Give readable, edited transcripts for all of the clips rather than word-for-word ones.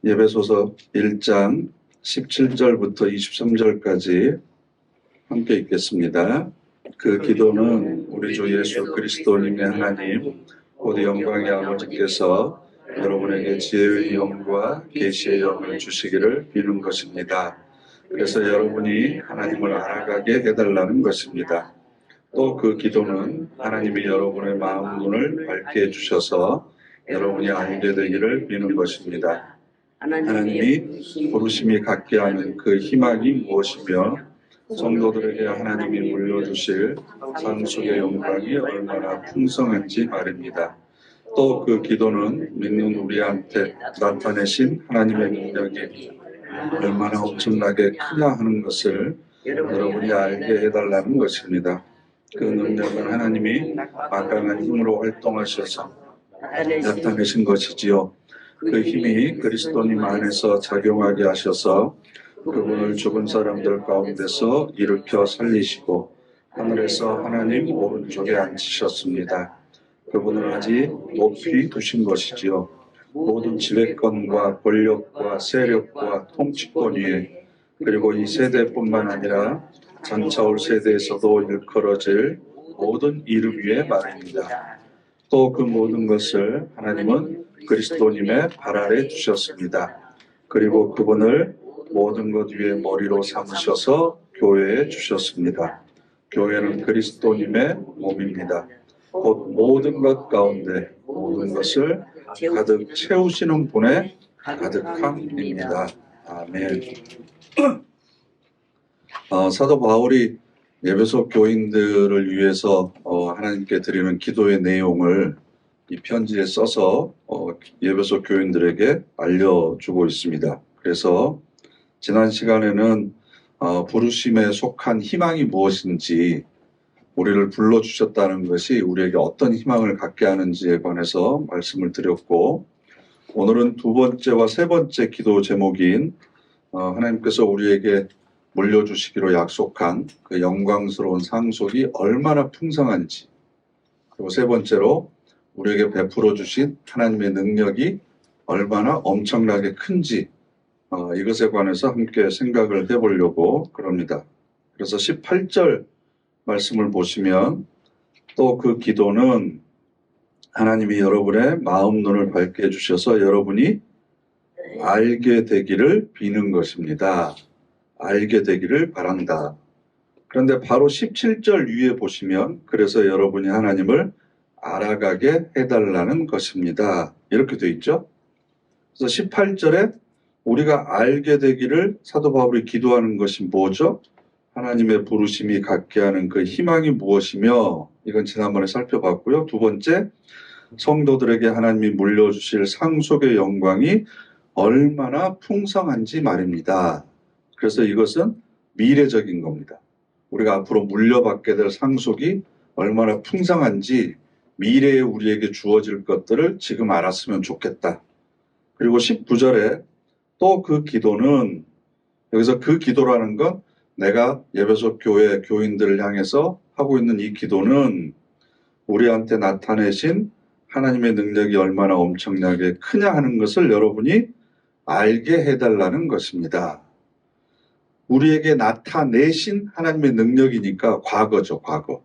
예배소서 1장 17절부터 23절까지 함께 읽겠습니다. 그 기도는 우리 주 예수 그리스도님의 하나님 곧 영광의 아버지께서 여러분에게 지혜의 영과 계시의 영을 주시기를 비는 것입니다. 그래서 여러분이 하나님을 알아가게 해달라는 것입니다. 또 그 기도는 하나님이 여러분의 마음 눈을 밝게 해주셔서 여러분이 알게 되기를 비는 것입니다. 하나님이 부르심이 갖게 하는 그 희망이 무엇이며 성도들에게 하나님이 물려주실 상속의 영광이 얼마나 풍성한지 말입니다. 또 그 기도는 믿는 우리한테 나타내신 하나님의 능력이 얼마나 엄청나게 크냐 하는 것을 여러분이 알게 해달라는 것입니다. 그 능력은 하나님이 막강한 힘으로 활동하셔서 나타내신 것이지요. 그 힘이 그리스도님 안에서 작용하게 하셔서 그분을 죽은 사람들 가운데서 일으켜 살리시고 하늘에서 하나님 오른쪽에 앉히셨습니다. 그분을 아직 높이 두신 것이지요. 모든 지배권과 권력과 세력과 통치권 위에 그리고 이 세대뿐만 아니라 장차올 세대에서도 일컬어질 모든 이름 위에 말입니다. 또 그 모든 것을 하나님은 그리스도님의 발 아래 두셨습니다. 그리고 그분을 모든 것 위에 머리로 삼으셔서 교회에 주셨습니다. 교회는 그리스도님의 몸입니다. 곧 모든 것 가운데 모든 것을 가득 채우시는 분의 가득함입니다. 아멘. 사도 바울이 에베소 교인들을 위해서 하나님께 드리는 기도의 내용을 이 편지에 써서 에베소 교인들에게 알려주고 있습니다. 그래서 지난 시간에는 부르심에 속한 희망이 무엇인지 우리를 불러주셨다는 것이 우리에게 어떤 희망을 갖게 하는지에 관해서 말씀을 드렸고 오늘은 두 번째와 세 번째 기도 제목인 하나님께서 우리에게 물려주시기로 약속한 그 영광스러운 상속이 얼마나 풍성한지 그리고 세 번째로 우리에게 베풀어 주신 하나님의 능력이 얼마나 엄청나게 큰지 이것에 관해서 함께 생각을 해보려고 그럽니다. 그래서 18절 말씀을 보시면 또 그 기도는 하나님이 여러분의 마음 눈을 밝게 해주셔서 여러분이 알게 되기를 비는 것입니다. 알게 되기를 바란다. 그런데 바로 17절 위에 보시면 그래서 여러분이 하나님을 알아가게 해달라는 것입니다. 이렇게 되어 있죠. 그래서 18절에 우리가 알게 되기를 사도 바울이 기도하는 것이 뭐죠? 하나님의 부르심이 갖게 하는 그 희망이 무엇이며 이건 지난번에 살펴봤고요. 두 번째, 성도들에게 하나님이 물려주실 상속의 영광이 얼마나 풍성한지 말입니다. 그래서 이것은 미래적인 겁니다. 우리가 앞으로 물려받게 될 상속이 얼마나 풍성한지 미래에 우리에게 주어질 것들을 지금 알았으면 좋겠다. 그리고 19절에 또 그 기도는 여기서 그 기도라는 건 내가 에베소 교회 교인들을 향해서 하고 있는 이 기도는 우리한테 나타내신 하나님의 능력이 얼마나 엄청나게 크냐 하는 것을 여러분이 알게 해달라는 것입니다. 우리에게 나타내신 하나님의 능력이니까 과거죠, 과거.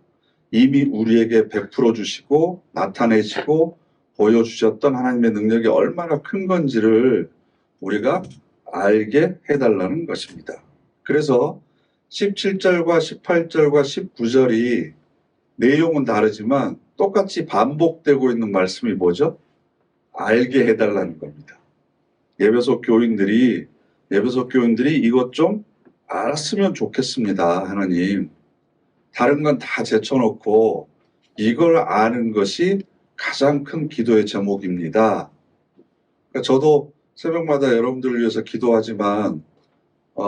이미 우리에게 베풀어 주시고 나타내시고 보여주셨던 하나님의 능력이 얼마나 큰 건지를 우리가 알게 해달라는 것입니다. 그래서 17절과 18절과 19절이 내용은 다르지만 똑같이 반복되고 있는 말씀이 뭐죠? 알게 해달라는 겁니다. 에베소 교인들이 이것 좀 알았으면 좋겠습니다. 하나님. 다른 건 다 제쳐놓고 이걸 아는 것이 가장 큰 기도의 제목입니다. 그러니까 저도 새벽마다 여러분들을 위해서 기도하지만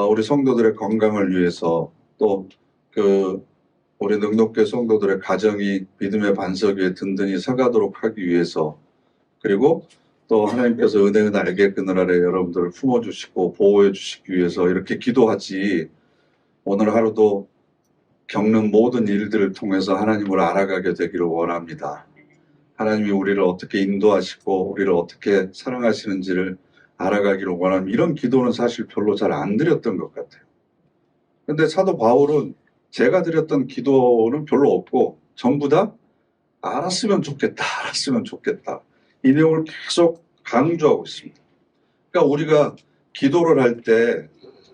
우리 성도들의 건강을 위해서 또 우리 능력교회 성도들의 가정이 믿음의 반석 위에 든든히 서가도록 하기 위해서 그리고 또 하나님께서 은혜의 날개 그늘 아래 여러분들을 품어주시고 보호해 주시기 위해서 이렇게 기도하지 오늘 하루도 겪는 모든 일들을 통해서 하나님을 알아가게 되기를 원합니다. 하나님이 우리를 어떻게 인도하시고 우리를 어떻게 사랑하시는지를 알아가기를 원하는 이런 기도는 사실 별로 잘 안 드렸던 것 같아요. 근데 사도 바울은 제가 드렸던 기도는 별로 없고 전부 다 알았으면 좋겠다, 알았으면 좋겠다. 이 내용을 계속 강조하고 있습니다. 그러니까 우리가 기도를 할 때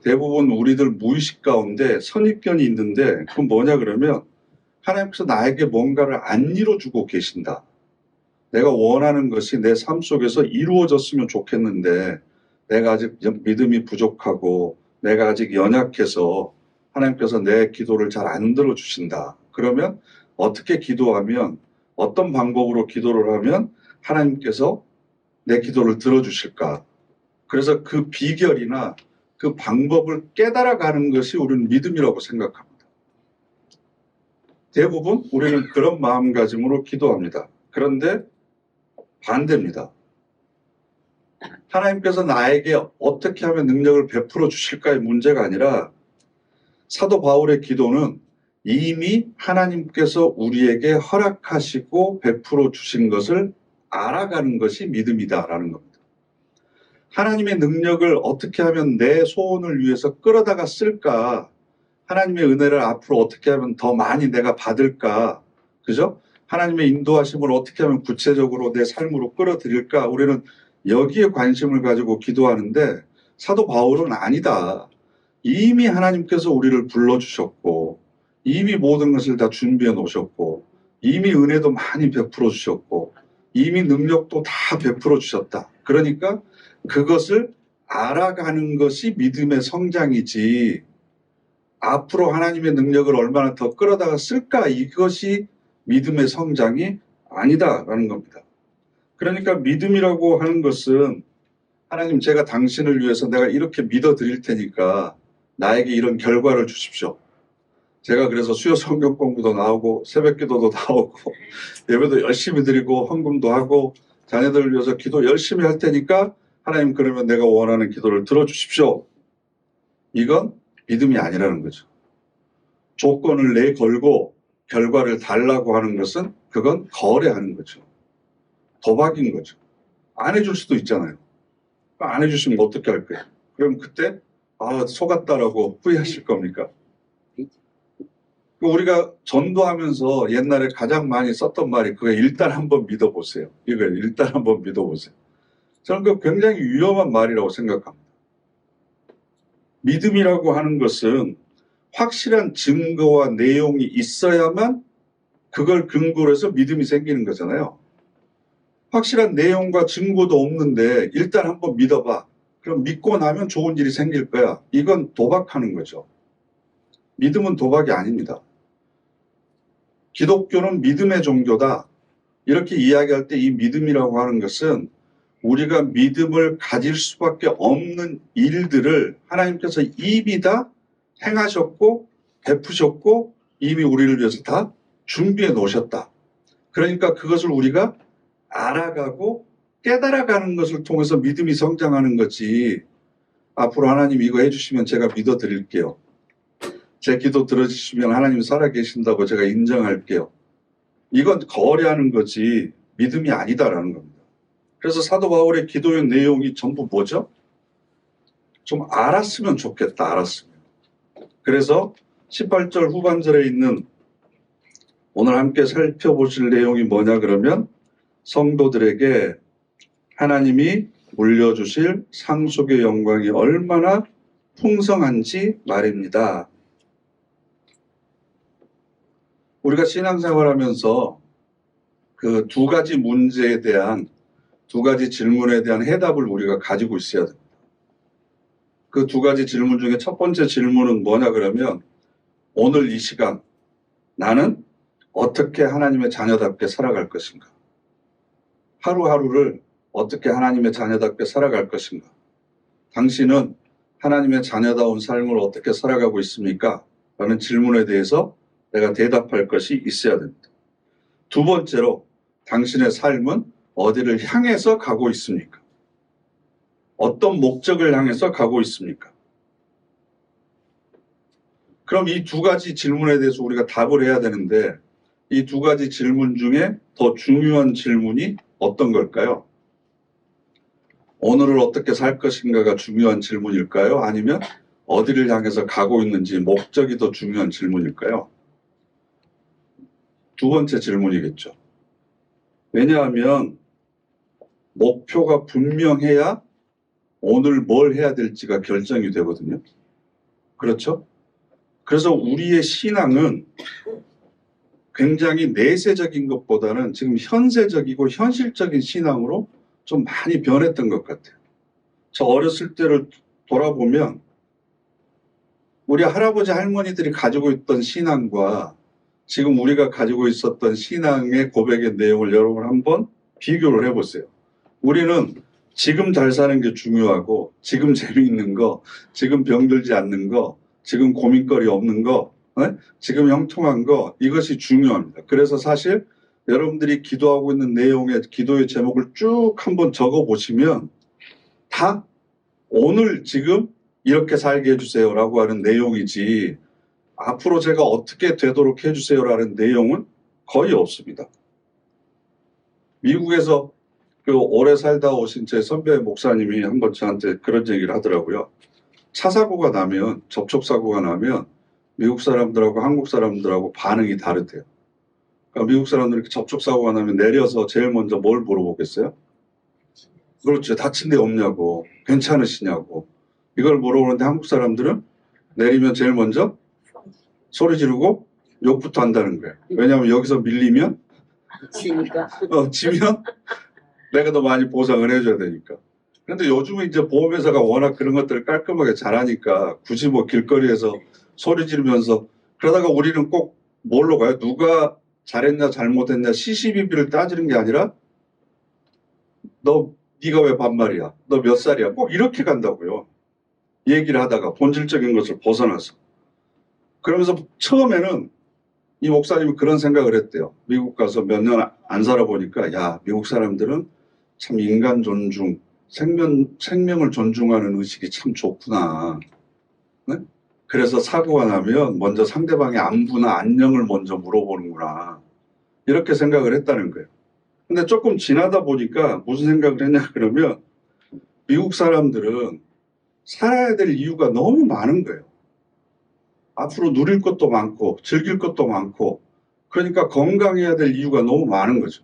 대부분 우리들 무의식 가운데 선입견이 있는데 그건 뭐냐 그러면 하나님께서 나에게 뭔가를 안 이루어주고 계신다. 내가 원하는 것이 내 삶 속에서 이루어졌으면 좋겠는데 내가 아직 믿음이 부족하고 내가 아직 연약해서 하나님께서 내 기도를 잘 안 들어주신다. 그러면 어떻게 기도하면 어떤 방법으로 기도를 하면 하나님께서 내 기도를 들어주실까? 그래서 그 비결이나 그 방법을 깨달아가는 것이 우리는 믿음이라고 생각합니다. 대부분 우리는 그런 마음가짐으로 기도합니다. 그런데 반대입니다. 하나님께서 나에게 어떻게 하면 능력을 베풀어 주실까의 문제가 아니라 사도 바울의 기도는 이미 하나님께서 우리에게 허락하시고 베풀어 주신 것을 알아가는 것이 믿음이다라는 겁니다. 하나님의 능력을 어떻게 하면 내 소원을 위해서 끌어다가 쓸까? 하나님의 은혜를 앞으로 어떻게 하면 더 많이 내가 받을까? 그죠? 하나님의 인도하심을 어떻게 하면 구체적으로 내 삶으로 끌어들일까? 우리는 여기에 관심을 가지고 기도하는데 사도 바울은 아니다. 이미 하나님께서 우리를 불러주셨고 이미 모든 것을 다 준비해 놓으셨고 이미 은혜도 많이 베풀어 주셨고 이미 능력도 다 베풀어 주셨다. 그러니까 그것을 알아가는 것이 믿음의 성장이지 앞으로 하나님의 능력을 얼마나 더 끌어다가 쓸까 이것이 믿음의 성장이 아니다라는 겁니다. 그러니까 믿음이라고 하는 것은 하나님 제가 당신을 위해서 내가 이렇게 믿어 드릴 테니까 나에게 이런 결과를 주십시오. 제가 그래서 수요 성경 공부도 나오고 새벽 기도도 나오고 예배도 열심히 드리고 헌금도 하고 자녀들을 위해서 기도 열심히 할 테니까 하나님 그러면 내가 원하는 기도를 들어주십시오. 이건 믿음이 아니라는 거죠. 조건을 내걸고 결과를 달라고 하는 것은 그건 거래하는 거죠. 도박인 거죠. 안 해줄 수도 있잖아요. 안 해주시면 어떻게 할 거예요? 그럼 그때 속았다라고 후회하실 겁니까? 우리가 전도하면서 옛날에 가장 많이 썼던 말이 그거 일단 한번 믿어보세요. 이걸 일단 한번 믿어보세요. 저는 그 굉장히 위험한 말이라고 생각합니다. 믿음이라고 하는 것은 확실한 증거와 내용이 있어야만 그걸 근거로 해서 믿음이 생기는 거잖아요. 확실한 내용과 증거도 없는데 일단 한번 믿어봐. 그럼 믿고 나면 좋은 일이 생길 거야. 이건 도박하는 거죠. 믿음은 도박이 아닙니다. 기독교는 믿음의 종교다. 이렇게 이야기할 때 이 믿음이라고 하는 것은 우리가 믿음을 가질 수밖에 없는 일들을 하나님께서 이미 다 행하셨고 베푸셨고 이미 우리를 위해서 다 준비해 놓으셨다. 그러니까 그것을 우리가 알아가고 깨달아가는 것을 통해서 믿음이 성장하는 거지. 앞으로 하나님 이거 해주시면 제가 믿어드릴게요. 제 기도 들어주시면 하나님 살아계신다고 제가 인정할게요. 이건 거래하는 거지 믿음이 아니다라는 겁니다. 그래서 사도 바울의 기도의 내용이 전부 뭐죠? 좀 알았으면 좋겠다. 알았으면. 그래서 18절 후반절에 있는 오늘 함께 살펴보실 내용이 뭐냐 그러면 성도들에게 하나님이 물려주실 상속의 영광이 얼마나 풍성한지 말입니다. 우리가 신앙생활하면서 그 두 가지 문제에 대한 두 가지 질문에 대한 해답을 우리가 가지고 있어야 됩니다. 그 두 가지 질문 중에 첫 번째 질문은 뭐냐 그러면 오늘 이 시간 나는 어떻게 하나님의 자녀답게 살아갈 것인가? 하루하루를 어떻게 하나님의 자녀답게 살아갈 것인가? 당신은 하나님의 자녀다운 삶을 어떻게 살아가고 있습니까? 라는 질문에 대해서 내가 대답할 것이 있어야 됩니다. 두 번째로 당신의 삶은 어디를 향해서 가고 있습니까? 어떤 목적을 향해서 가고 있습니까? 그럼 이 두 가지 질문에 대해서 우리가 답을 해야 되는데 이 두 가지 질문 중에 더 중요한 질문이 어떤 걸까요? 오늘을 어떻게 살 것인가가 중요한 질문일까요? 아니면 어디를 향해서 가고 있는지 목적이 더 중요한 질문일까요? 두 번째 질문이겠죠. 왜냐하면 목표가 분명해야 오늘 뭘 해야 될지가 결정이 되거든요. 그렇죠? 그래서 우리의 신앙은 굉장히 내세적인 것보다는 지금 현세적이고 현실적인 신앙으로 좀 많이 변했던 것 같아요. 저 어렸을 때를 돌아보면 우리 할아버지 할머니들이 가지고 있던 신앙과 지금 우리가 가지고 있었던 신앙의 고백의 내용을 여러분 한번 비교를 해보세요. 우리는 지금 잘 사는 게 중요하고 지금 재미있는 거, 지금 병들지 않는 거, 지금 고민거리 없는 거, 지금 형통한 거, 이것이 중요합니다. 그래서 사실 여러분들이 기도하고 있는 내용의 기도의 제목을 쭉 한번 적어보시면 다 오늘 지금 이렇게 살게 해주세요라고 하는 내용이지 앞으로 제가 어떻게 되도록 해주세요라는 내용은 거의 없습니다. 미국에서 그 오래 살다 오신 제 선배 목사님이 한번 저한테 그런 얘기를 하더라고요. 차 사고가 나면, 접촉 사고가 나면 미국 사람들하고 한국 사람들하고 반응이 다르대요. 그러니까 미국 사람들이 이렇게 접촉 사고가 나면 내려서 제일 먼저 뭘 물어보겠어요? 그렇죠. 다친 데 없냐고, 괜찮으시냐고. 이걸 물어보는데 한국 사람들은 내리면 제일 먼저 소리 지르고 욕부터 한다는 거예요. 왜냐하면 여기서 밀리면 지면 내가 더 많이 보상을 해줘야 되니까. 그런데 요즘은 이제 보험회사가 워낙 그런 것들을 깔끔하게 잘하니까 굳이 뭐 길거리에서 소리 지르면서 그러다가 우리는 꼭 뭘로 가요? 누가 잘했냐 잘못했냐 시시비비를 따지는 게 아니라 네가 왜 반말이야? 너 몇 살이야? 꼭 이렇게 간다고요. 얘기를 하다가 본질적인 것을 벗어나서. 그러면서 처음에는 이 목사님이 그런 생각을 했대요. 미국 가서 몇 년 안 살아보니까 야 미국 사람들은 참 인간 존중, 생명을 존중하는 의식이 참 좋구나. 네? 그래서 사고가 나면 먼저 상대방의 안부나 안녕을 먼저 물어보는구나. 이렇게 생각을 했다는 거예요. 근데 조금 지나다 보니까 무슨 생각을 했냐 그러면 미국 사람들은 살아야 될 이유가 너무 많은 거예요. 앞으로 누릴 것도 많고 즐길 것도 많고 그러니까 건강해야 될 이유가 너무 많은 거죠.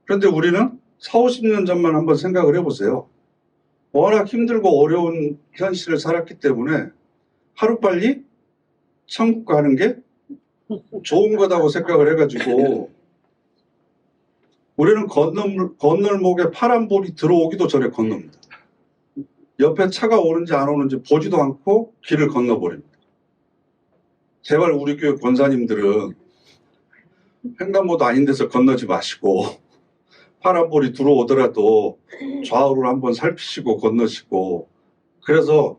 그런데 우리는 40, 50년 전만 한번 생각을 해보세요. 워낙 힘들고 어려운 현실을 살았기 때문에 하루빨리 천국 가는 게 좋은 거다고 생각을 해가지고 우리는 건널목에 파란 볼이 들어오기도 전에 건넙니다. 옆에 차가 오는지 안 오는지 보지도 않고 길을 건너버립니다. 제발 우리 교회 권사님들은 횡단보도 아닌 데서 건너지 마시고 파란불이 들어오더라도 좌우를 한번 살피시고 건너시고 그래서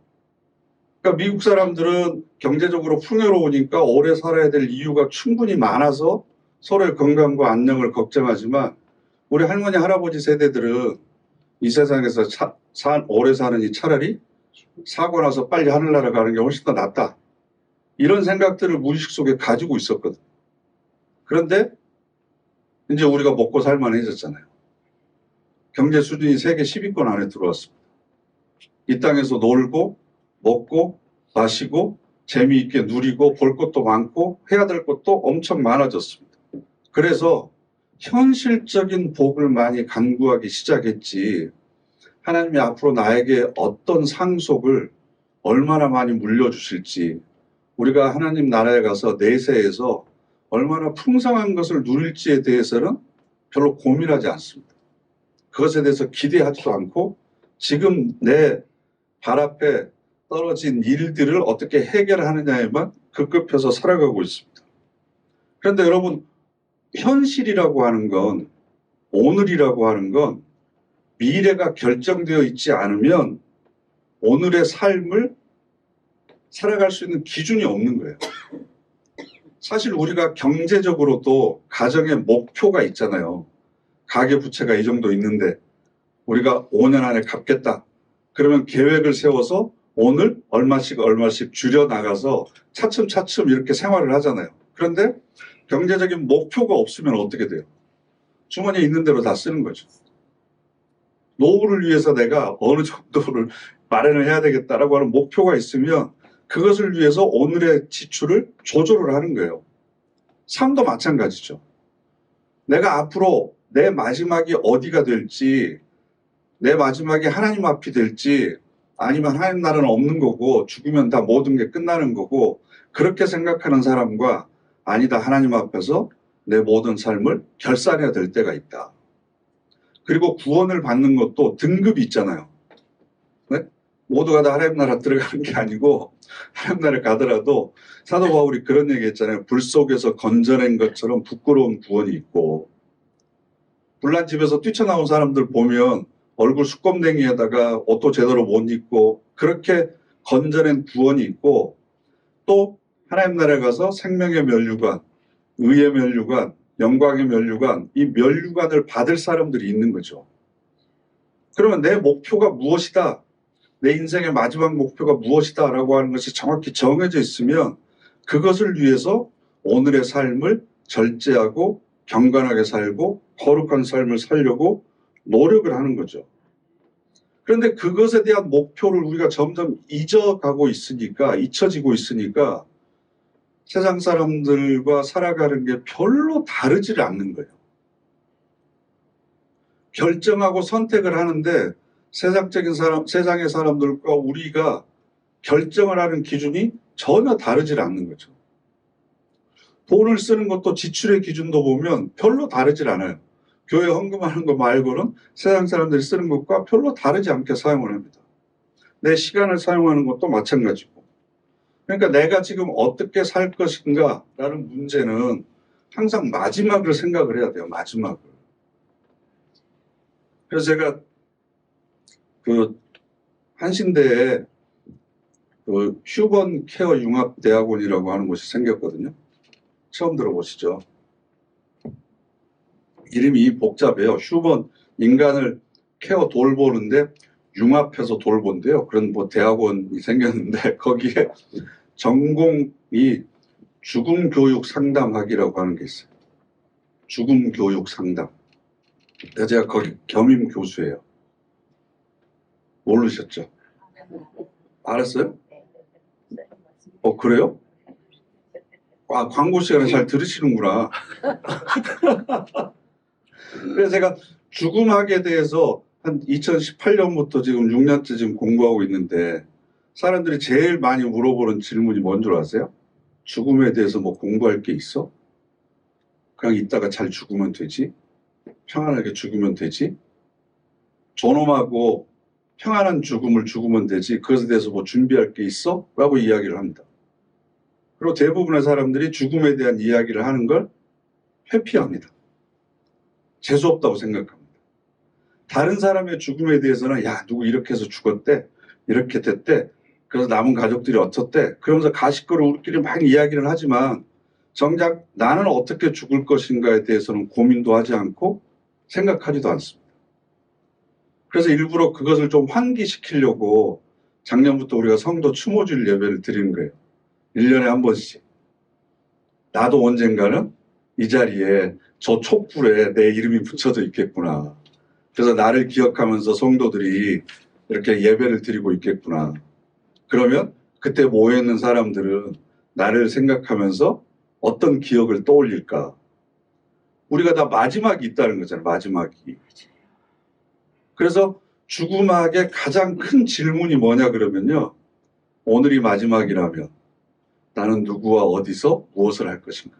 그러니까 미국 사람들은 경제적으로 풍요로우니까 오래 살아야 될 이유가 충분히 많아서 서로의 건강과 안녕을 걱정하지만 우리 할머니 할아버지 세대들은 이 세상에서 오래 사느니 차라리 사고 나서 빨리 하늘나라 가는 게 훨씬 더 낫다. 이런 생각들을 무의식 속에 가지고 있었거든. 그런데 이제 우리가 먹고 살만해졌잖아요. 경제 수준이 세계 10위권 안에 들어왔습니다. 이 땅에서 놀고 먹고 마시고 재미있게 누리고 볼 것도 많고 해야 될 것도 엄청 많아졌습니다. 그래서 현실적인 복을 많이 간구하기 시작했지 하나님이 앞으로 나에게 어떤 상속을 얼마나 많이 물려주실지 우리가 하나님 나라에 가서 내세에서 얼마나 풍성한 것을 누릴지에 대해서는 별로 고민하지 않습니다. 그것에 대해서 기대하지도 않고 지금 내 발 앞에 떨어진 일들을 어떻게 해결하느냐에만 급급해서 살아가고 있습니다. 그런데 여러분 현실이라고 하는 건 오늘이라고 하는 건 미래가 결정되어 있지 않으면 오늘의 삶을 살아갈 수 있는 기준이 없는 거예요. 사실 우리가 경제적으로도 가정의 목표가 있잖아요. 가계부채가 이 정도 있는데 우리가 5년 안에 갚겠다. 그러면 계획을 세워서 오늘 얼마씩 줄여나가서 차츰차츰 이렇게 생활을 하잖아요. 그런데 경제적인 목표가 없으면 어떻게 돼요? 주머니에 있는 대로 다 쓰는 거죠. 노후를 위해서 내가 어느 정도를 마련을 해야 되겠다라고 하는 목표가 있으면 그것을 위해서 오늘의 지출을 조절을 하는 거예요. 삶도 마찬가지죠. 내가 앞으로 내 마지막이 어디가 될지, 내 마지막이 하나님 앞이 될지, 아니면 하나님 나라는 없는 거고 죽으면 다 모든 게 끝나는 거고, 그렇게 생각하는 사람과 아니다, 하나님 앞에서 내 모든 삶을 결산해야 될 때가 있다. 그리고 구원을 받는 것도 등급이 있잖아요. 네? 모두가 다 하나님 나라 들어가는 게 아니고 하나님 나라에 가더라도 사도 바울이 그런 얘기 했잖아요. 불 속에서 건져낸 것처럼 부끄러운 구원이 있고, 불난 집에서 뛰쳐나온 사람들 보면 얼굴 수검댕이에다가 옷도 제대로 못 입고 그렇게 건져낸 구원이 있고, 또 하나님 나라에 가서 생명의 면류관, 의의 면류관, 영광의 면류관, 이 면류관을 받을 사람들이 있는 거죠. 그러면 내 목표가 무엇이다, 내 인생의 마지막 목표가 무엇이다 라고 하는 것이 정확히 정해져 있으면 그것을 위해서 오늘의 삶을 절제하고 경건하게 살고 거룩한 삶을 살려고 노력을 하는 거죠. 그런데 그것에 대한 목표를 우리가 점점 잊어지고 있으니까 세상 사람들과 살아가는 게 별로 다르지를 않는 거예요. 결정하고 선택을 하는데 세상의 사람들과 우리가 결정을 하는 기준이 전혀 다르질 않는 거죠. 돈을 쓰는 것도 지출의 기준도 보면 별로 다르질 않아요. 교회 헌금하는 거 말고는 세상 사람들이 쓰는 것과 별로 다르지 않게 사용을 합니다. 내 시간을 사용하는 것도 마찬가지고. 그러니까 내가 지금 어떻게 살 것인가 라는 문제는 항상 마지막을 생각을 해야 돼요. 마지막을. 그래서 제가 그 한신대에 그 휴번 케어 융합대학원이라고 하는 곳이 생겼거든요. 처음 들어보시죠? 이름이 복잡해요. 휴번, 인간을 케어 돌보는데 융합해서 돌본대요. 그런 뭐 대학원이 생겼는데 거기에 전공이 죽음교육 상담학이라고 하는 게 있어요. 죽음교육 상담. 제가 거기 겸임 교수예요. 모르셨죠? 알았어요? 그래요? 아, 광고 시간에 잘 들으시는구나. 그래서 제가 죽음학에 대해서 한 2018년부터 지금 6년째 지금 공부하고 있는데, 사람들이 제일 많이 물어보는 질문이 뭔 줄 아세요? 죽음에 대해서 뭐 공부할 게 있어? 그냥 있다가 잘 죽으면 되지? 평안하게 죽으면 되지? 존엄하고 평안한 죽음을 죽으면 되지? 그것에 대해서 뭐 준비할 게 있어? 라고 이야기를 합니다. 그리고 대부분의 사람들이 죽음에 대한 이야기를 하는 걸 회피합니다. 재수없다고 생각합니다. 다른 사람의 죽음에 대해서는 야, 누구 이렇게 해서 죽었대, 이렇게 됐대, 그래서 남은 가족들이 어떻대, 그러면서 가십거리 우리끼리 막 이야기를 하지만 정작 나는 어떻게 죽을 것인가에 대해서는 고민도 하지 않고 생각하지도 않습니다. 그래서 일부러 그것을 좀 환기시키려고 작년부터 우리가 성도 추모주일 예배를 드리는 거예요. 1년에 한 번씩. 나도 언젠가는 이 자리에 저 촛불에 내 이름이 붙여져 있겠구나. 그래서 나를 기억하면서 성도들이 이렇게 예배를 드리고 있겠구나. 그러면 그때 모여있는 사람들은 나를 생각하면서 어떤 기억을 떠올릴까? 우리가 다 마지막이 있다는 거잖아요. 마지막이. 그래서 죽음학의 가장 큰 질문이 뭐냐 그러면요. 오늘이 마지막이라면 나는 누구와 어디서 무엇을 할 것인가?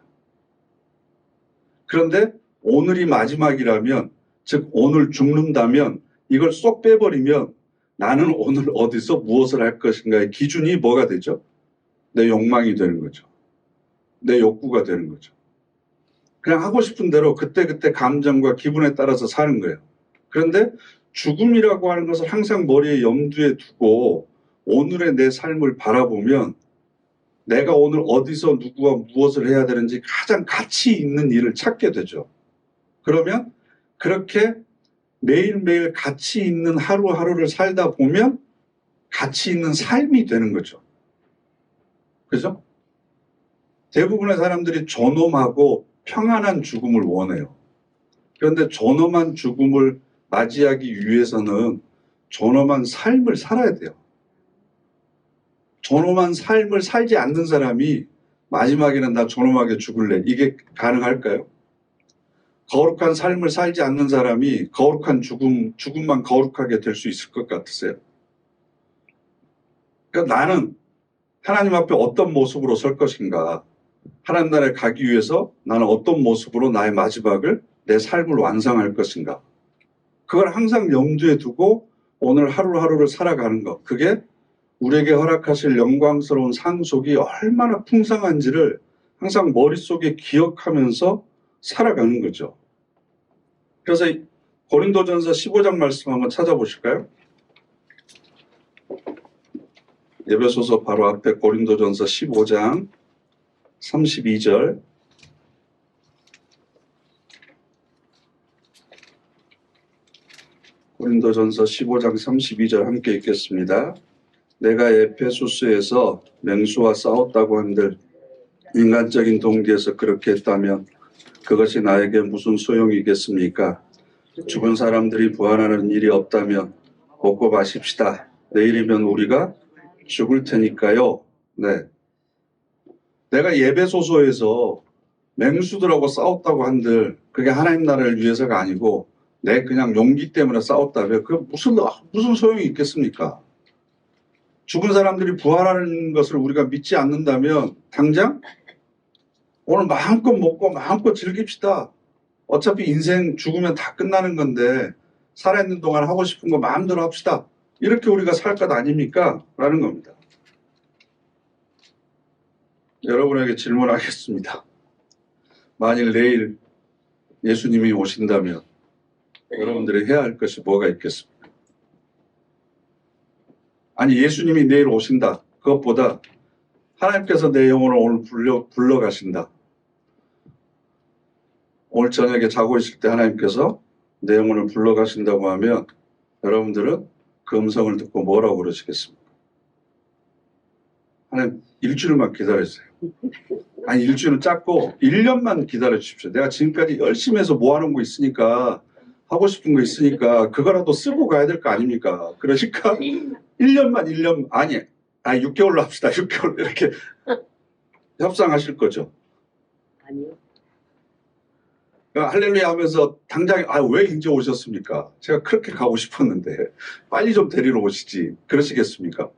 그런데 오늘이 마지막이라면, 즉 오늘 죽는다면 이걸 쏙 빼버리면 나는 오늘 어디서 무엇을 할 것인가의 기준이 뭐가 되죠? 내 욕망이 되는 거죠. 내 욕구가 되는 거죠. 그냥 하고 싶은 대로 그때그때 감정과 기분에 따라서 사는 거예요. 그런데 죽음이라고 하는 것을 항상 머리에 염두에 두고 오늘의 내 삶을 바라보면 내가 오늘 어디서 누구와 무엇을 해야 되는지 가장 가치 있는 일을 찾게 되죠. 그러면 그렇게 매일매일 가치 있는 하루하루를 살다 보면 가치 있는 삶이 되는 거죠. 그죠? 대부분의 사람들이 존엄하고 평안한 죽음을 원해요. 그런데 존엄한 죽음을 맞이하기 위해서는 존엄한 삶을 살아야 돼요. 존엄한 삶을 살지 않는 사람이 마지막에는 나 존엄하게 죽을래. 이게 가능할까요? 거룩한 삶을 살지 않는 사람이 거룩한 죽음만 거룩하게 될 수 있을 것 같으세요? 그러니까 나는 하나님 앞에 어떤 모습으로 설 것인가? 하나님 나라에 가기 위해서 나는 어떤 모습으로 나의 마지막을, 내 삶을 완성할 것인가? 그걸 항상 염두에 두고 오늘 하루하루를 살아가는 것. 그게 우리에게 허락하실 영광스러운 상속이 얼마나 풍성한지를 항상 머릿속에 기억하면서 살아가는 거죠. 그래서 고린도전서 15장 말씀 한번 찾아보실까요? 에베소서 바로 앞에 고린도전서 15장 32절. 고린도전서 15장 32절 함께 읽겠습니다. 내가 에페소스에서 맹수와 싸웠다고 한들 인간적인 동기에서 그렇게 했다면 그것이 나에게 무슨 소용이겠습니까? 죽은 사람들이 부활하는 일이 없다면 먹고 마십시다. 내일이면 우리가 죽을 테니까요. 네. 내가 에베소서에서 맹수들하고 싸웠다고 한들 그게 하나님 나라를 위해서가 아니고 내 그냥 용기 때문에 싸웠다면 그게 무슨 소용이 있겠습니까? 죽은 사람들이 부활하는 것을 우리가 믿지 않는다면 당장 오늘 마음껏 먹고 마음껏 즐깁시다. 어차피 인생 죽으면 다 끝나는 건데 살아있는 동안 하고 싶은 거 마음대로 합시다. 이렇게 우리가 살 것 아닙니까? 라는 겁니다. 여러분에게 질문하겠습니다. 만일 내일 예수님이 오신다면 여러분들이 해야 할 것이 뭐가 있겠습니까? 아니 예수님이 내일 오신다. 그것보다 하나님께서 내 영혼을 오늘 불러가신다. 오늘 저녁에 자고 있을 때 하나님께서 내 영혼을 불러가신다고 하면 여러분들은 그 음성을 듣고 뭐라고 그러시겠습니까? 하나님 일주일만 기다려주세요. 아니 일주일은 짧고 1년만 기다려 주십시오. 내가 지금까지 열심히 해서 모아놓은 거 있으니까 하고 싶은 거 있으니까 그거라도 쓰고 가야 될 거 아닙니까? 그러니까 1년 아니 6개월로 합시다. 6개월 이렇게 협상하실 거죠. 아니요. 할렐루야 하면서 당장 왜 이제 오셨습니까? 제가 그렇게 가고 싶었는데 빨리 좀 데리러 오시지. 그러시겠습니까?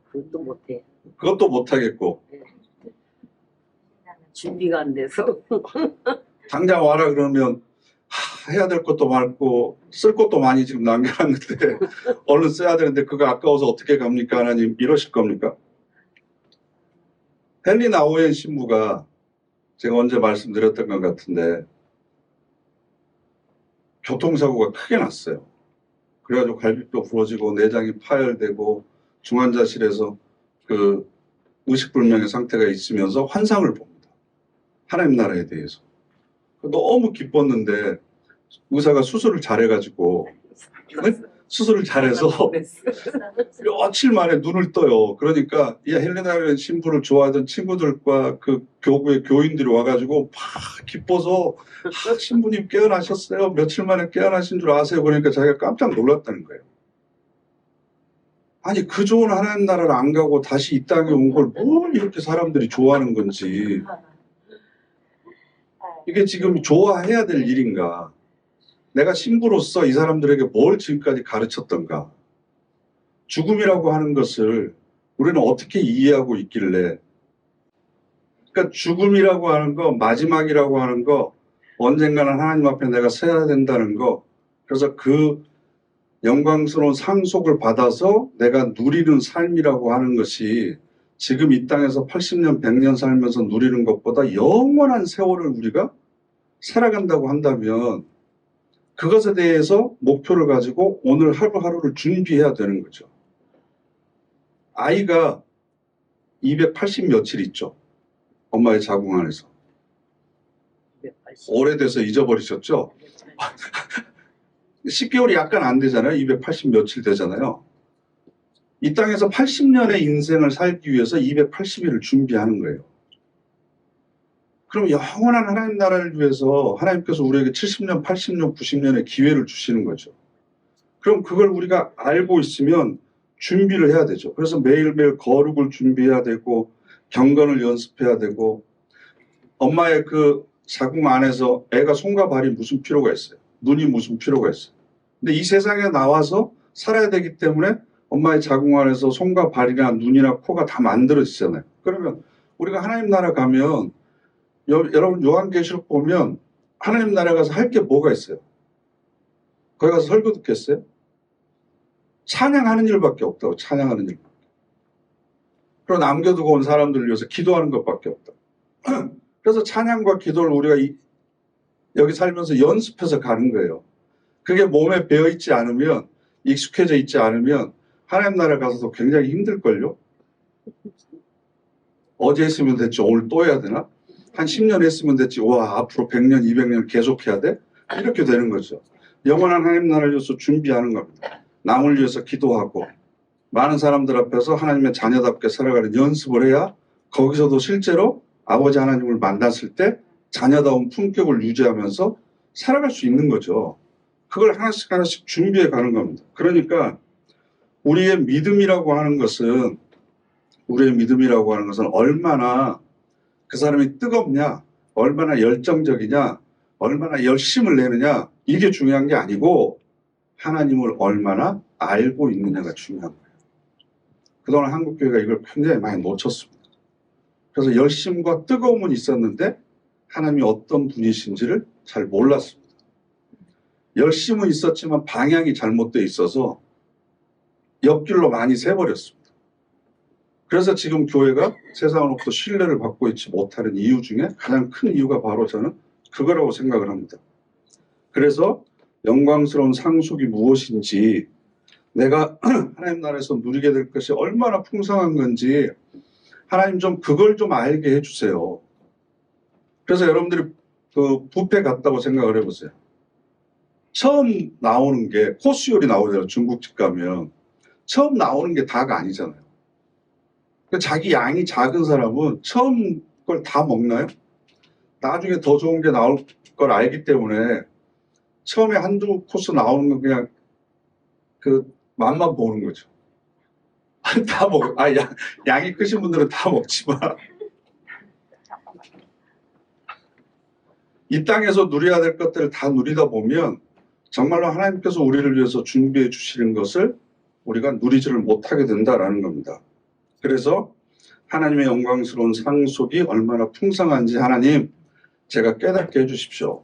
그것도 못해. 그것도 못하겠고 준비가 안 돼서. 당장 와라 그러면 해야 될 것도 많고 쓸 것도 많이 지금 남겨놨는데 얼른 써야 되는데 그거 아까워서 어떻게 갑니까 하나님 이러실 겁니까? 헨리 오웬 신부가 제가 언제 말씀드렸던 것 같은데 교통사고가 크게 났어요. 그래가지고 갈비뼈 부러지고 내장이 파열되고 중환자실에서 그 의식불명의 상태가 있으면서 환상을 봅니다. 하나님 나라에 대해서. 너무 기뻤는데 의사가 수술을 잘해가지고 수술을 잘해서 며칠 만에 눈을 떠요. 그러니까 이 헬레나 신부를 좋아하던 친구들과 그 교구의 교인들이 와가지고 막 기뻐서 신부님 깨어나셨어요. 며칠 만에 깨어나신 줄 아세요. 그러니까 자기가 깜짝 놀랐다는 거예요. 아니 그 좋은 하나님 나라를 안 가고 다시 이 땅에 온 걸 뭘 이렇게 사람들이 좋아하는 건지 이게 지금 좋아해야 될 일인가? 내가 신부로서 이 사람들에게 뭘 지금까지 가르쳤던가? 죽음이라고 하는 것을 우리는 어떻게 이해하고 있길래? 그러니까 죽음이라고 하는 거, 마지막이라고 하는 거, 언젠가는 하나님 앞에 내가 서야 된다는 거, 그래서 그 영광스러운 상속을 받아서 내가 누리는 삶이라고 하는 것이 지금 이 땅에서 80년, 100년 살면서 누리는 것보다 영원한 세월을 우리가 살아간다고 한다면 그것에 대해서 목표를 가지고 오늘 하루하루를 준비해야 되는 거죠. 아이가 280 며칠 있죠. 엄마의 자궁 안에서. 280. 오래돼서 잊어버리셨죠? 10개월이 약간 안 되잖아요. 280 며칠 되잖아요. 이 땅에서 80년의 인생을 살기 위해서 280일을 준비하는 거예요. 그럼 영원한 하나님 나라를 위해서 하나님께서 우리에게 70년, 80년, 90년의 기회를 주시는 거죠. 그럼 그걸 우리가 알고 있으면 준비를 해야 되죠. 그래서 매일매일 거룩을 준비해야 되고 경건을 연습해야 되고 엄마의 그 자궁 안에서 애가 손과 발이 무슨 필요가 있어요? 눈이 무슨 필요가 있어요? 근데 이 세상에 나와서 살아야 되기 때문에 엄마의 자궁 안에서 손과 발이나 눈이나 코가 다 만들어지잖아요. 그러면 우리가 하나님 나라 가면 여러분 요한계시록 보면 하나님 나라 가서 할 게 뭐가 있어요? 거기 가서 설교 듣겠어요? 찬양하는 일밖에 없다고. 찬양하는 일. 그리고 남겨두고 온 사람들을 위해서 기도하는 것밖에 없다. 그래서 찬양과 기도를 우리가 여기 살면서 연습해서 가는 거예요. 그게 몸에 배어있지 않으면, 익숙해져 있지 않으면 하나님 나라 가서도 굉장히 힘들걸요. 어제 했으면 됐지 오늘 또 해야 되나? 한 10년 했으면 됐지 와 앞으로 100년 200년 계속 해야 돼? 이렇게 되는 거죠. 영원한 하나님 나라를 위해서 준비하는 겁니다. 남을 위해서 기도하고 많은 사람들 앞에서 하나님의 자녀답게 살아가는 연습을 해야 거기서도 실제로 아버지 하나님을 만났을 때 자녀다운 품격을 유지하면서 살아갈 수 있는 거죠. 그걸 하나씩 하나씩 준비해 가는 겁니다. 그러니까 우리의 믿음이라고 하는 것은 얼마나 그 사람이 뜨겁냐, 얼마나 열정적이냐, 얼마나 열심을 내느냐 이게 중요한 게 아니고 하나님을 얼마나 알고 있느냐가 중요한 거예요. 그동안 한국교회가 이걸 굉장히 많이 놓쳤습니다. 그래서 열심과 뜨거움은 있었는데 하나님이 어떤 분이신지를 잘 몰랐습니다. 열심은 있었지만 방향이 잘못되어 있어서 옆길로 많이 새버렸습니다. 그래서 지금 교회가 세상으로부터 신뢰를 받고 있지 못하는 이유 중에 가장 큰 이유가 바로 저는 그거라고 생각을 합니다. 그래서 영광스러운 상속이 무엇인지 내가 하나님 나라에서 누리게 될 것이 얼마나 풍성한 건지 하나님 좀 그걸 좀 알게 해주세요. 그래서 여러분들이 그 뷔페 갔다고 생각을 해보세요. 처음 나오는 게 코스 요리 나오잖아요. 중국집 가면 처음 나오는 게 다가 아니잖아요. 자기 양이 작은 사람은 처음 걸 다 먹나요? 나중에 더 좋은 게 나올 걸 알기 때문에 처음에 한두 코스 나오는 건 그냥 그 맛만 보는 거죠. 다 먹어. 양이 크신 분들은 다 먹지만 이 땅에서 누려야 될 것들을 다 누리다 보면 정말로 하나님께서 우리를 위해서 준비해 주시는 것을 우리가 누리지를 못하게 된다라는 겁니다. 그래서 하나님의 영광스러운 상속이 얼마나 풍성한지 하나님 제가 깨닫게 해주십시오.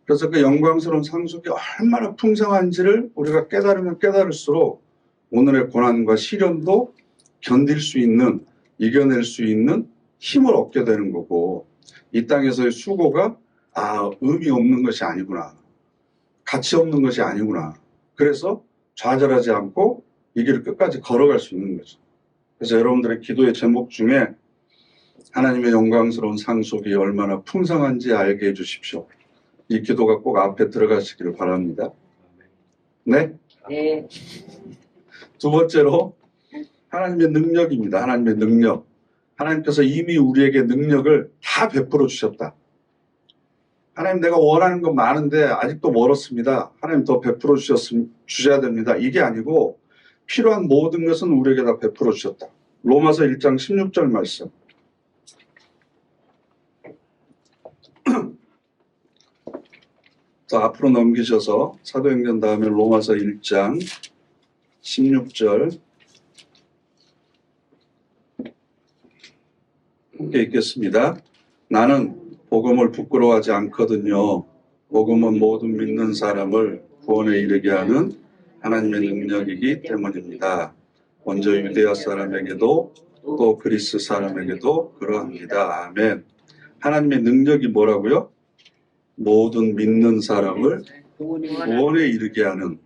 그래서 그 영광스러운 상속이 얼마나 풍성한지를 우리가 깨달으면 깨달을수록 오늘의 고난과 시련도 견딜 수 있는, 이겨낼 수 있는 힘을 얻게 되는 거고 이 땅에서의 수고가 의미 없는 것이 아니구나. 가치 없는 것이 아니구나. 그래서 좌절하지 않고 이 길을 끝까지 걸어갈 수 있는 거죠. 그래서 여러분들의 기도의 제목 중에 하나님의 영광스러운 상속이 얼마나 풍성한지 알게 해주십시오. 이 기도가 꼭 앞에 들어가시기를 바랍니다. 네? 네. 두 번째로 하나님의 능력입니다. 하나님의 능력. 하나님께서 이미 우리에게 능력을 다 베풀어 주셨다. 하나님 내가 원하는 건 많은데 아직도 멀었습니다. 하나님 더 베풀어 주셔야 됩니다. 이게 아니고 필요한 모든 것은 우리에게 다 베풀어 주셨다. 로마서 1장 16절 말씀. 자, 앞으로 넘기셔서 사도행전 다음에 로마서 1장 16절 함께 읽겠습니다. 나는 복음을 부끄러워하지 않거든요. 복음은 모든 믿는 사람을 구원에 이르게 하는 하나님의 능력이기 때문입니다. 먼저 유대아 사람에게도 또 그리스 사람에게도 그러합니다. 아멘. 하나님의 능력이 뭐라고요? 모든 믿는 사람을 구원에 이르게 하는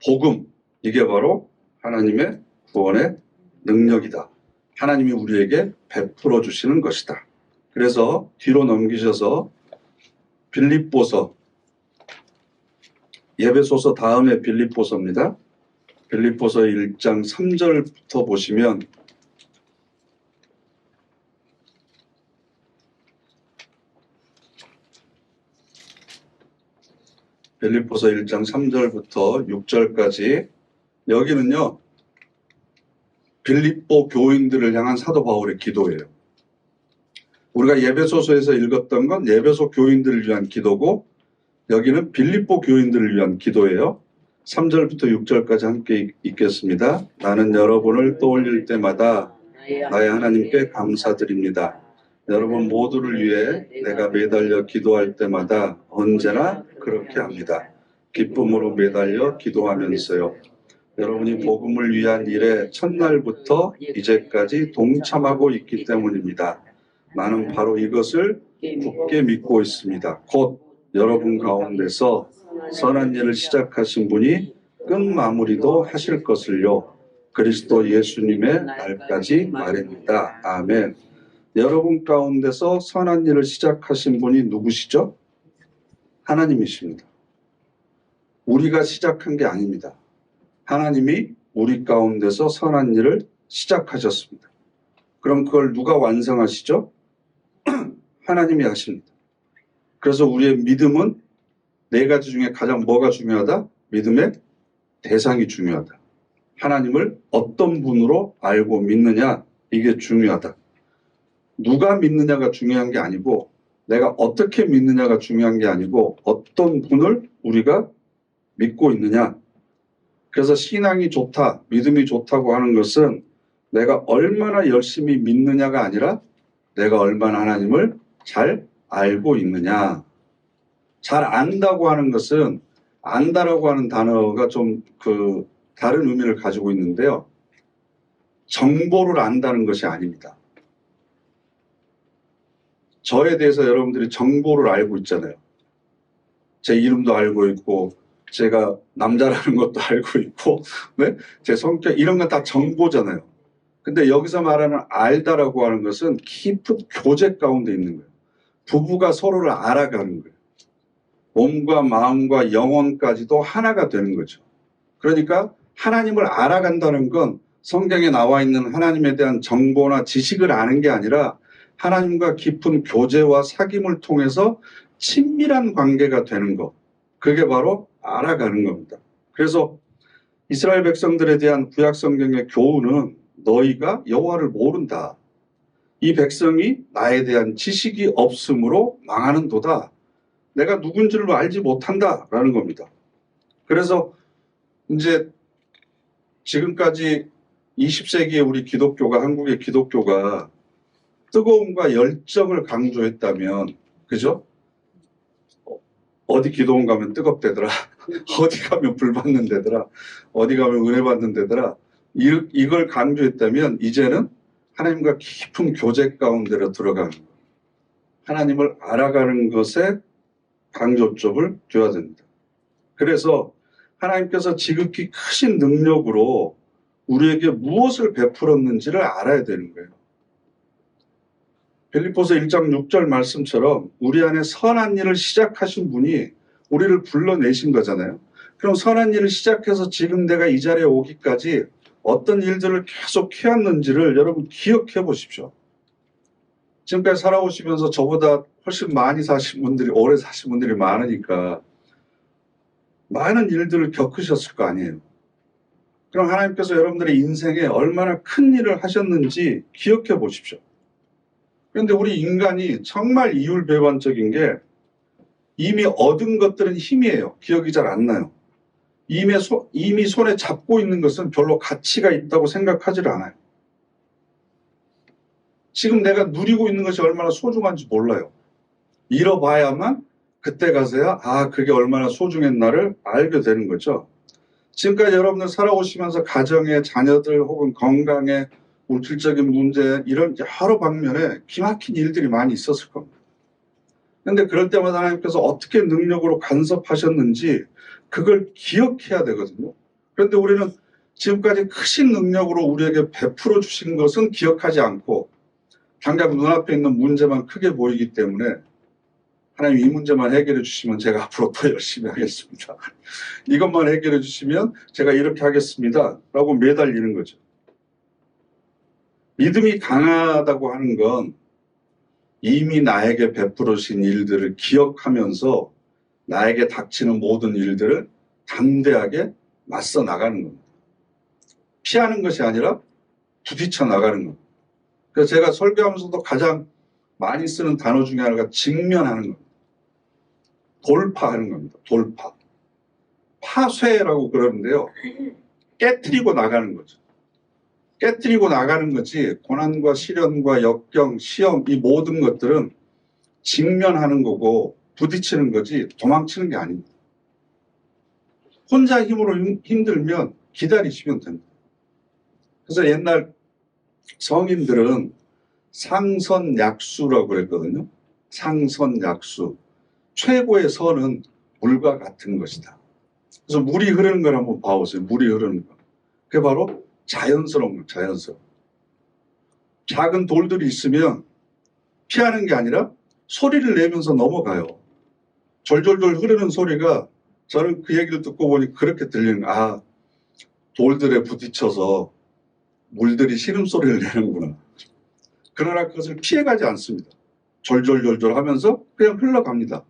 복음. 이게 바로 하나님의 구원의 능력이다. 하나님이 우리에게 베풀어 주시는 것이다. 그래서 뒤로 넘기셔서 빌립보서, 예배소서 다음에 빌립보서입니다. 빌립보서 1장 3절부터 보시면 빌립보서 1장 3절부터 6절까지 여기는요. 빌립보 교인들을 향한 사도 바울의 기도예요. 우리가 예배소서에서 읽었던 건 예배소 교인들을 위한 기도고 여기는 빌립보 교인들을 위한 기도예요. 3절부터 6절까지 함께 읽겠습니다. 나는 여러분을 떠올릴 때마다 나의 하나님께 감사드립니다. 여러분 모두를 위해 내가 매달려 기도할 때마다 언제나 그렇게 합니다. 기쁨으로 매달려 기도하면서요. 여러분이 복음을 위한 일에 첫날부터 이제까지 동참하고 있기 때문입니다. 나는 바로 이것을 굳게 믿고 있습니다. 곧 여러분 가운데서 선한 일을 시작하신 분이 끝마무리도 하실 것을요. 그리스도 예수님의 날까지 말입니다. 아멘. 여러분 가운데서 선한 일을 시작하신 분이 누구시죠? 하나님이십니다. 우리가 시작한 게 아닙니다. 하나님이 우리 가운데서 선한 일을 시작하셨습니다. 그럼 그걸 누가 완성하시죠? 하나님이 하십니다. 그래서 우리의 믿음은 네 가지 중에 가장 뭐가 중요하다? 믿음의 대상이 중요하다. 하나님을 어떤 분으로 알고 믿느냐, 이게 중요하다. 누가 믿느냐가 중요한 게 아니고 내가 어떻게 믿느냐가 중요한 게 아니고 어떤 분을 우리가 믿고 있느냐. 그래서 신앙이 좋다, 믿음이 좋다고 하는 것은 내가 얼마나 열심히 믿느냐가 아니라 내가 얼마나 하나님을 잘 알고 있느냐. 잘 안다고 하는 것은 안다라고 하는 단어가 좀 다른 의미를 가지고 있는데요. 정보를 안다는 것이 아닙니다. 저에 대해서 여러분들이 정보를 알고 있잖아요. 제 이름도 알고 있고 제가 남자라는 것도 알고 있고 네? 제 성격 이런 건 다 정보잖아요. 근데 여기서 말하는 알다라고 하는 것은 깊은 교제 가운데 있는 거예요. 부부가 서로를 알아가는 거예요. 몸과 마음과 영혼까지도 하나가 되는 거죠. 그러니까 하나님을 알아간다는 건 성경에 나와 있는 하나님에 대한 정보나 지식을 아는 게 아니라 하나님과 깊은 교제와 사귐을 통해서 친밀한 관계가 되는 것. 그게 바로 알아가는 겁니다. 그래서 이스라엘 백성들에 대한 구약 성경의 교훈은 너희가 여호와를 모른다. 이 백성이 나에 대한 지식이 없으므로 망하는도다. 내가 누군지를 알지 못한다라는 겁니다. 그래서 이제 지금까지 20세기의 우리 기독교가 한국의 기독교가 뜨거움과 열정을 강조했다면 그죠? 어디 기도원 가면 뜨겁대더라. 어디 가면 불 받는 데더라. 어디 가면 은혜 받는 데더라. 이걸 강조했다면 이제는 하나님과 깊은 교제 가운데로 들어가는 거예요. 하나님을 알아가는 것에 강조점을 둬야 됩니다. 그래서 하나님께서 지극히 크신 능력으로 우리에게 무엇을 베풀었는지를 알아야 되는 거예요. 빌립보서 1장 6절 말씀처럼 우리 안에 선한 일을 시작하신 분이 우리를 불러내신 거잖아요. 그럼 선한 일을 시작해서 지금 내가 이 자리에 오기까지 어떤 일들을 계속 해왔는지를 여러분 기억해 보십시오. 지금까지 살아오시면서 저보다 훨씬 많이 사신 분들이, 오래 사신 분들이 많으니까 많은 일들을 겪으셨을 거 아니에요. 그럼 하나님께서 여러분들의 인생에 얼마나 큰 일을 하셨는지 기억해 보십시오. 그런데 우리 인간이 정말 이율배반적인 게 이미 얻은 것들은 힘이에요. 기억이 잘 안 나요. 이미 손에 잡고 있는 것은 별로 가치가 있다고 생각하지를 않아요. 지금 내가 누리고 있는 것이 얼마나 소중한지 몰라요. 잃어봐야만 그때 가서야 그게 얼마나 소중했나를 알게 되는 거죠. 지금까지 여러분들 살아오시면서 가정에 자녀들 혹은 건강에 물질적인 문제 이런 여러 방면에 기막힌 일들이 많이 있었을 겁니다. 그런데 그럴 때마다 하나님께서 어떻게 능력으로 간섭하셨는지 그걸 기억해야 되거든요. 그런데 우리는 지금까지 크신 능력으로 우리에게 베풀어 주신 것은 기억하지 않고 당장 눈앞에 있는 문제만 크게 보이기 때문에 하나님 이 문제만 해결해 주시면 제가 앞으로 더 열심히 하겠습니다. 이것만 해결해 주시면 제가 이렇게 하겠습니다. 라고 매달리는 거죠. 믿음이 강하다고 하는 건 이미 나에게 베풀어 주신 일들을 기억하면서 나에게 닥치는 모든 일들을 담대하게 맞서 나가는 겁니다. 피하는 것이 아니라 부딪혀 나가는 겁니다. 그래서 제가 설교하면서도 가장 많이 쓰는 단어 중에 하나가 직면하는 겁니다. 돌파하는 겁니다. 돌파. 파쇄라고 그러는데요. 깨트리고 나가는 거죠. 깨트리고 나가는 거지 고난과 시련과 역경, 시험 이 모든 것들은 직면하는 거고 부딪히는 거지 도망치는 게 아닙니다. 혼자 힘으로 힘들면 기다리시면 됩니다. 그래서 옛날 성인들은 상선약수라고 그랬거든요. 상선약수. 최고의 선은 물과 같은 것이다. 그래서 물이 흐르는 걸 한번 봐보세요. 물이 흐르는 거. 그게 바로 자연스러운 거, 자연스러운. 작은 돌들이 있으면 피하는 게 아니라 소리를 내면서 넘어가요. 졸졸졸 흐르는 소리가 저는 그 얘기를 듣고 보니 그렇게 들리는 거예요. 아, 돌들에 부딪혀서 물들이 시름소리를 내는구나. 그러나 그것을 피해가지 않습니다. 졸졸졸졸 하면서 그냥 흘러갑니다.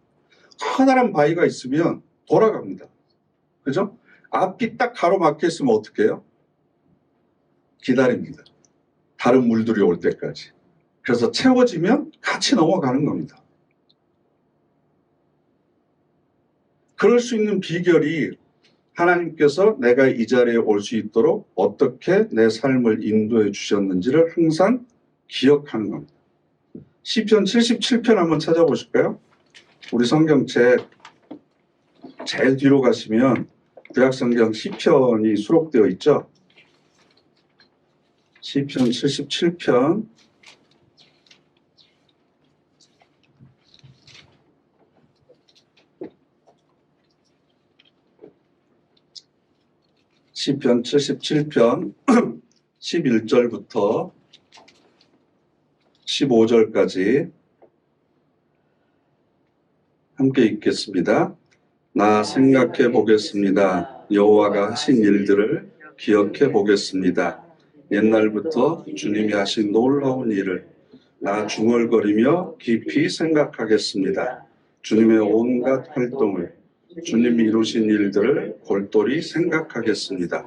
커다란 바위가 있으면 돌아갑니다. 그죠? 앞이 딱 가로막혀 있으면 어떻게 해요? 기다립니다. 다른 물들이 올 때까지. 그래서 채워지면 같이 넘어가는 겁니다. 그럴 수 있는 비결이 하나님께서 내가 이 자리에 올 수 있도록 어떻게 내 삶을 인도해 주셨는지를 항상 기억하는 겁니다. 시편 77편 한번 찾아보실까요? 우리 성경책 제일 뒤로 가시면 구약성경 시편이 수록되어 있죠. 시편 77편 시편 77편 11절부터 15절까지 함께 읽겠습니다. 나 생각해 보겠습니다. 여호와가 하신 일들을 기억해 보겠습니다. 옛날부터 주님이 하신 놀라운 일을 나 중얼거리며 깊이 생각하겠습니다. 주님의 온갖 활동을 주님이 이루신 일들을 골똘히 생각하겠습니다.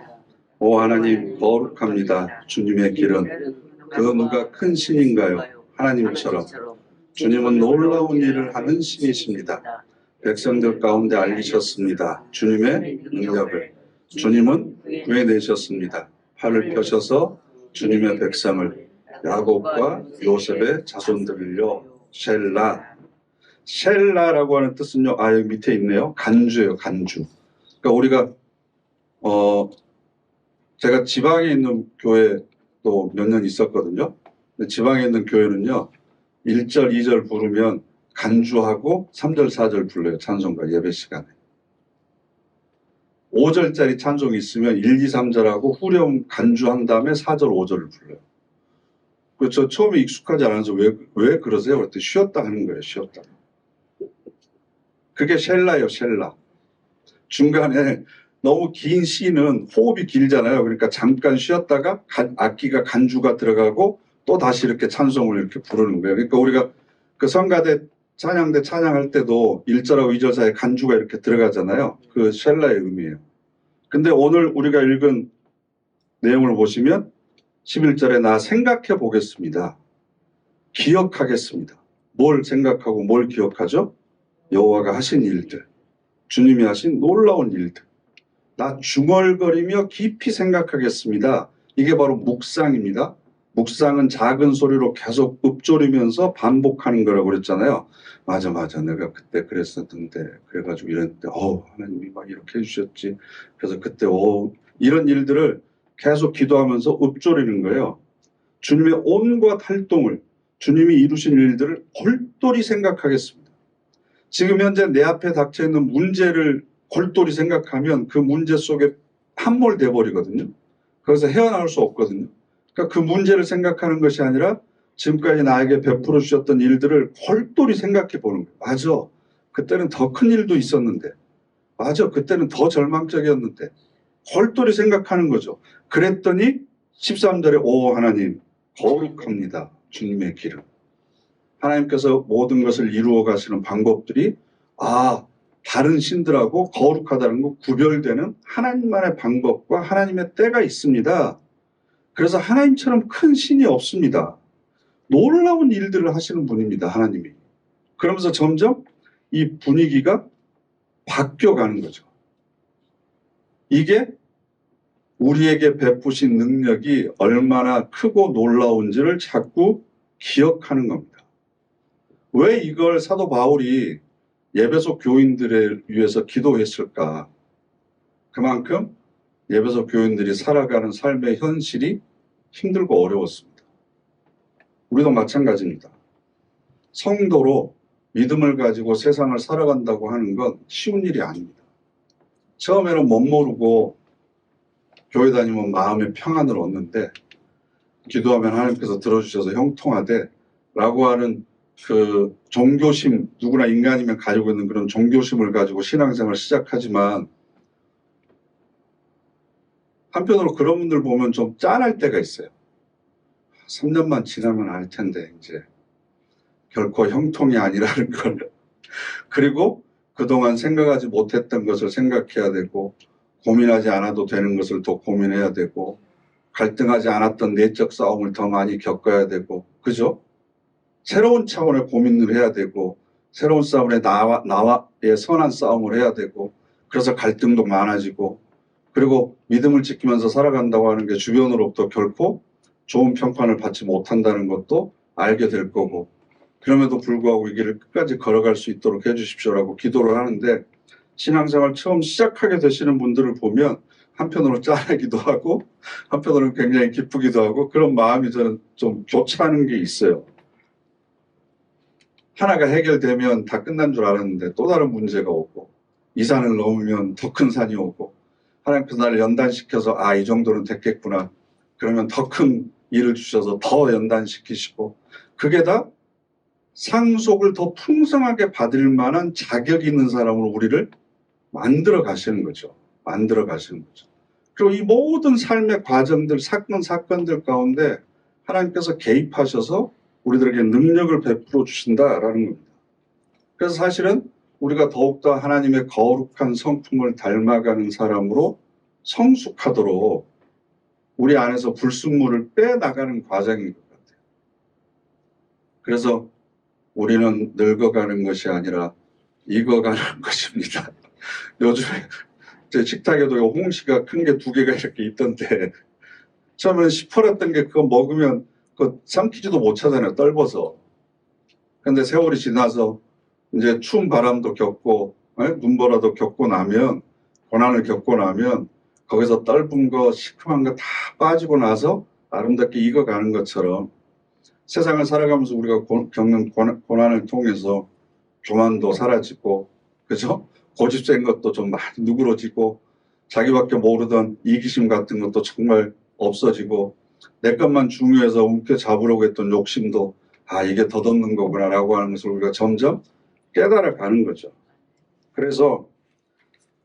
오 하나님 거룩합니다. 주님의 길은 그 누가 큰 신인가요? 하나님처럼 주님은 놀라운 일을 하는 신이십니다. 백성들 가운데 알리셨습니다. 주님의 능력을 주님은 구해내셨습니다. 팔을 펴셔서 주님의 백성을 야곱과 요셉의 자손들을요. 셀라라고 하는 뜻은요. 아 여기 밑에 있네요. 간주예요. 간주. 그러니까 우리가 제가 지방에 있는 교회도 몇 년 있었거든요. 근데 지방에 있는 교회는요. 1절, 2절 부르면 간주하고 3절, 4절 불러요. 찬송가 예배 시간에. 5절짜리 찬송이 있으면 1, 2, 3절하고 후렴 간주한 다음에 4절, 5절을 불러요. 그렇죠. 처음에 익숙하지 않아서 왜 그러세요? 그랬더니 쉬었다 하는 거예요. 쉬었다. 그게 셀라예요. 셀라. 중간에 너무 긴 시는 호흡이 길잖아요. 그러니까 잠깐 쉬었다가 악기가 간주가 들어가고 또 다시 이렇게 찬송을 이렇게 부르는 거예요. 그러니까 우리가 그 성가대 찬양대 찬양할 때도 1절하고 2절 사이에 간주가 이렇게 들어가잖아요. 그 셀라의 의미예요. 근데 오늘 우리가 읽은 내용을 보시면 11절에 나 생각해 보겠습니다. 기억하겠습니다. 뭘 생각하고 뭘 기억하죠? 여호와가 하신 일들, 주님이 하신 놀라운 일들. 나 중얼거리며 깊이 생각하겠습니다. 이게 바로 묵상입니다. 묵상은 작은 소리로 계속 읊조리면서 반복하는 거라고 그랬잖아요. 맞아 내가 그때 그랬었는데 그래가지고 이랬는데 하나님이 막 이렇게 해주셨지. 그래서 그때 이런 일들을 계속 기도하면서 읊조리는 거예요. 주님의 온갖 활동을 주님이 이루신 일들을 골똘히 생각하겠습니다. 지금 현재 내 앞에 닥쳐있는 문제를 골똘히 생각하면 그 문제 속에 함몰돼 버리거든요. 거기서 헤어나올 수 없거든요. 그러니까 그 문제를 생각하는 것이 아니라 지금까지 나에게 베풀어 주셨던 일들을 골똘히 생각해 보는 거예요. 맞아. 그때는 더 큰 일도 있었는데. 맞아. 그때는 더 절망적이었는데. 골똘히 생각하는 거죠. 그랬더니 13절에 오 하나님 거룩합니다. 주님의 길은. 하나님께서 모든 것을 이루어 가시는 방법들이 다른 신들하고 거룩하다는 거 구별되는 하나님만의 방법과 하나님의 때가 있습니다. 그래서 하나님처럼 큰 신이 없습니다. 놀라운 일들을 하시는 분입니다, 하나님이. 그러면서 점점 이 분위기가 바뀌어가는 거죠. 이게 우리에게 베푸신 능력이 얼마나 크고 놀라운지를 자꾸 기억하는 겁니다. 왜 이걸 사도 바울이 에베소 교인들을 위해서 기도했을까? 그만큼 에베소 교인들이 살아가는 삶의 현실이 힘들고 어려웠습니다. 우리도 마찬가지입니다. 성도로 믿음을 가지고 세상을 살아간다고 하는 건 쉬운 일이 아닙니다. 처음에는 못 모르고 교회 다니면 마음의 평안을 얻는데 기도하면 하나님께서 들어주셔서 형통하되 라고 하는 그 종교심, 누구나 인간이면 가지고 있는 그런 종교심을 가지고 신앙생활을 시작하지만 한편으로 그런 분들 보면 좀 짠할 때가 있어요. 3년만 지나면 알 텐데 이제 결코 형통이 아니라는 걸. 그리고 그동안 생각하지 못했던 것을 생각해야 되고 고민하지 않아도 되는 것을 더 고민해야 되고 갈등하지 않았던 내적 싸움을 더 많이 겪어야 되고 그죠? 새로운 차원의 고민을 해야 되고 새로운 싸움에 나와의 선한 싸움을 해야 되고 그래서 갈등도 많아지고 그리고 믿음을 지키면서 살아간다고 하는 게 주변으로부터 결코 좋은 평판을 받지 못한다는 것도 알게 될 거고 그럼에도 불구하고 이 길을 끝까지 걸어갈 수 있도록 해주십시오라고 기도를 하는데 신앙생활 처음 시작하게 되시는 분들을 보면 한편으로 짠하기도 하고 한편으로는 굉장히 기쁘기도 하고 그런 마음이 저는 좀 교차하는 게 있어요. 하나가 해결되면 다 끝난 줄 알았는데 또 다른 문제가 오고 이 산을 넘으면 더 큰 산이 오고 하나님께서 나를 연단시켜서 이 정도는 됐겠구나. 그러면 더 큰 일을 주셔서 더 연단시키시고 그게 다 상속을 더 풍성하게 받을 만한 자격이 있는 사람으로 우리를 만들어 가시는 거죠. 만들어 가시는 거죠. 그리고 이 모든 삶의 과정들, 사건들 가운데 하나님께서 개입하셔서 우리들에게 능력을 베풀어 주신다라는 겁니다. 그래서 사실은 우리가 더욱더 하나님의 거룩한 성품을 닮아가는 사람으로 성숙하도록 우리 안에서 불순물을 빼나가는 과정인 것 같아요. 그래서 우리는 늙어가는 것이 아니라 익어가는 것입니다. 요즘에 제 식탁에도 홍시가 큰 게 2개가 이렇게 있던데 처음에는 시퍼랬던 게 그거 먹으면 그거 삼키지도 못하잖아요. 떫어서. 근데 세월이 지나서 이제 추운 바람도 겪고 눈보라도 겪고 나면 고난을 겪고 나면 거기서 떫은 거 시큼한 거 다 빠지고 나서 아름답게 익어가는 것처럼 세상을 살아가면서 우리가 겪는 고난을 통해서 교만도 사라지고 그죠? 고집센 것도 좀 많이 누그러지고 자기밖에 모르던 이기심 같은 것도 정말 없어지고 내 것만 중요해서 움켜잡으려고 했던 욕심도 이게 덧없는 거구나 라고 하는 것을 우리가 점점 깨달아가는 거죠. 그래서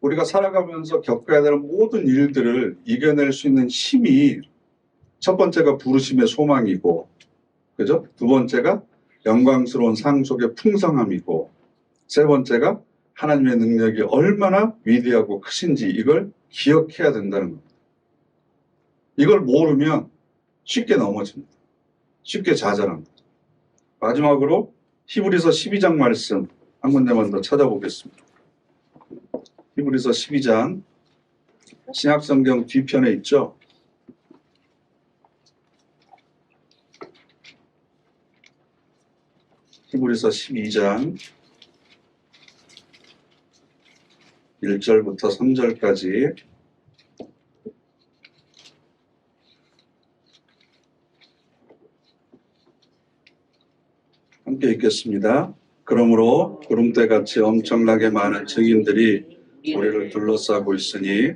우리가 살아가면서 겪어야 되는 모든 일들을 이겨낼 수 있는 힘이 첫 번째가 부르심의 소망이고 그죠? 두 번째가 영광스러운 상속의 풍성함이고 세 번째가 하나님의 능력이 얼마나 위대하고 크신지 이걸 기억해야 된다는 겁니다. 이걸 모르면 쉽게 넘어집니다. 쉽게 좌절합니다. 마지막으로 히브리서 12장 말씀 한 군데만 더 찾아보겠습니다. 히브리서 12장 신약성경 뒤편에 있죠. 히브리서 12장 1절부터 3절까지 함께 읽겠습니다. 그러므로 구름대같이 엄청나게 많은 증인들이 우리를 둘러싸고 있으니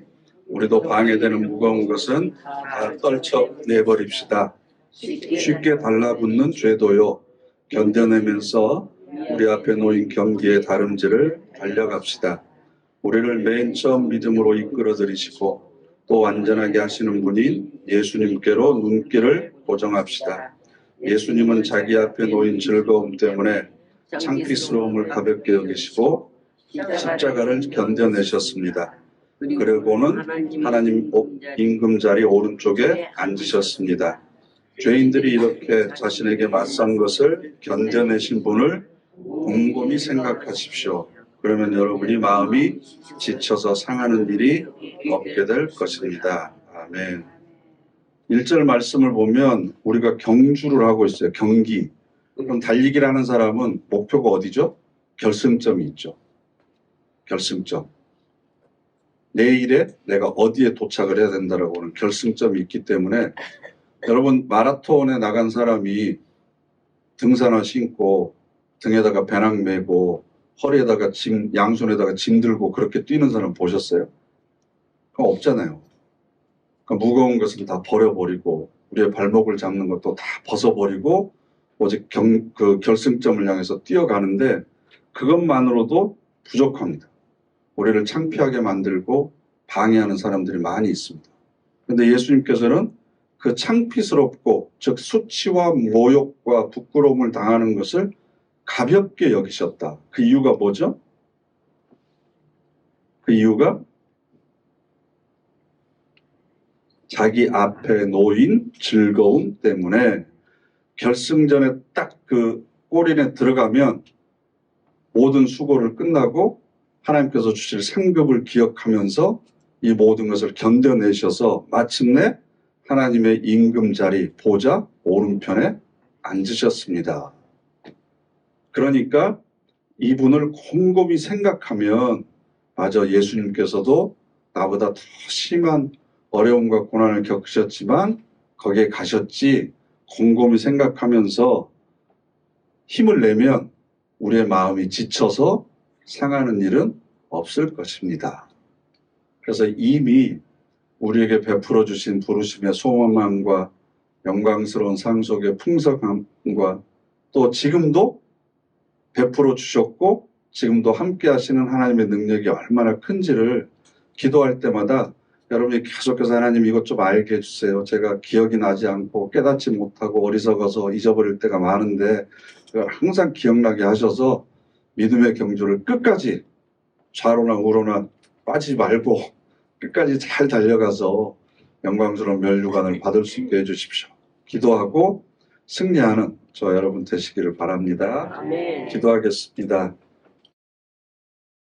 우리도 방해되는 무거운 것은 다 떨쳐내버립시다. 쉽게 달라붙는 죄도요. 견뎌내면서 우리 앞에 놓인 경기의 다름질을 달려갑시다. 우리를 맨 처음 믿음으로 이끌어들이시고 또 완전하게 하시는 분인 예수님께로 눈길을 고정합시다. 예수님은 자기 앞에 놓인 즐거움 때문에 창피스러움을 가볍게 여기시고 십자가를 견뎌내셨습니다. 그리고는 하나님 임금자리 오른쪽에 앉으셨습니다. 죄인들이 이렇게 자신에게 맞선 것을 견뎌내신 분을 곰곰이 생각하십시오. 그러면 여러분이 마음이 지쳐서 상하는 일이 없게 될 것입니다. 아멘. 1절 말씀을 보면 우리가 경주를 하고 있어요. 경기. 그럼 달리기를 하는 사람은 목표가 어디죠? 결승점이 있죠. 결승점. 내일에 내가 어디에 도착을 해야 된다라고 하는 결승점이 있기 때문에 여러분 마라톤에 나간 사람이 등산화 신고 등에다가 배낭 메고 허리에다가 양손에다가 짐 들고 그렇게 뛰는 사람 보셨어요? 그거 없잖아요. 그러니까 무거운 것은 다 버려버리고 우리의 발목을 잡는 것도 다 벗어버리고 오직 그 결승점을 향해서 뛰어가는데 그것만으로도 부족합니다. 우리를 창피하게 만들고 방해하는 사람들이 많이 있습니다. 그런데 예수님께서는 그 창피스럽고 즉 수치와 모욕과 부끄러움을 당하는 것을 가볍게 여기셨다. 그 이유가 뭐죠? 그 이유가 자기 앞에 놓인 즐거움 때문에 결승전에 딱 그 골인에 들어가면 모든 수고를 끝나고 하나님께서 주실 상급을 기억하면서 이 모든 것을 견뎌내셔서 마침내 하나님의 임금 자리 보좌 오른편에 앉으셨습니다. 그러니까 이분을 곰곰이 생각하면 맞아, 예수님께서도 나보다 더 심한 어려움과 고난을 겪으셨지만 거기에 가셨지. 곰곰이 생각하면서 힘을 내면 우리의 마음이 지쳐서 상하는 일은 없을 것입니다. 그래서 이미 우리에게 베풀어 주신 부르심의 소망과 영광스러운 상속의 풍성함과 또 지금도 베풀어 주셨고 지금도 함께 하시는 하나님의 능력이 얼마나 큰지를 기도할 때마다 여러분이 계속해서 하나님 이것 좀 알게 해주세요. 제가 기억이 나지 않고 깨닫지 못하고 어리석어서 잊어버릴 때가 많은데 그걸 항상 기억나게 하셔서 믿음의 경주를 끝까지 좌로나 우로나 빠지지 말고 끝까지 잘 달려가서 영광스러운 멸류관을 받을 수 있게 해주십시오. 기도하고 승리하는 저 여러분 되시기를 바랍니다. 아멘. 기도하겠습니다.